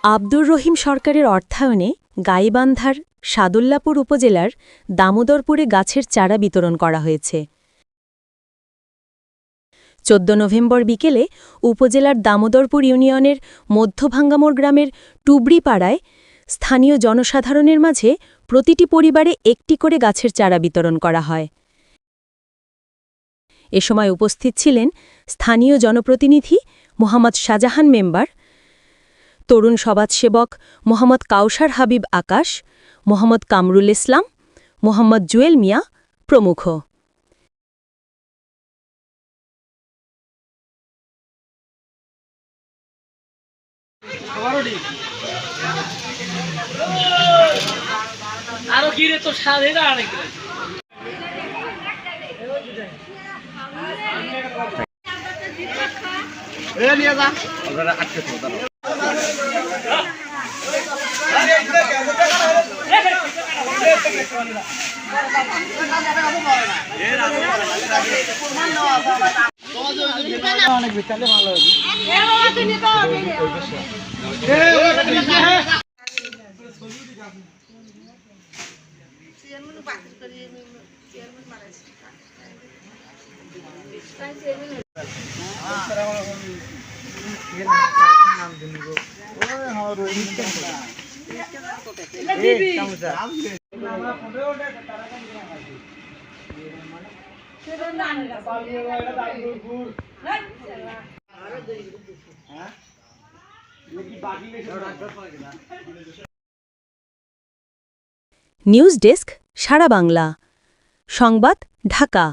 আব্দুর রহিম সরকারের অর্থায়নে গাইবান্ধার সাদুল্লাপুর উপজেলার দামোদরপুরে গাছের চারা বিতরণ করা হয়েছে। ১৪ নভেম্বর বিকেলে উপজেলার দামোদরপুর ইউনিয়নের মধ্যভাঙ্গামোড় গ্রামের টুবড়িপাড়ায় স্থানীয় জনসাধারণের মাঝে প্রতিটি পরিবারে একটি করে গাছের চারা বিতরণ করা হয়। এ সময় উপস্থিত ছিলেন স্থানীয় জনপ্রতিনিধি মোহাম্মদ শাহজাহান মেম্বার, তরুণ সমাজসেবক মোহাম্মদ কাউসার হাবিব আকাশ, মোহাম্মদ কামরুল ইসলাম, মোহাম্মদ জুয়েল মিয়া প্রমুখ। আরো গিরে তো সাধে না অনেক নিয়ে যা আপনারা আটকে তো অনেক বিকালে ভালো হবে। নিউজ ডেস্ক, সারা বাংলা সংবাদ, ঢাকা।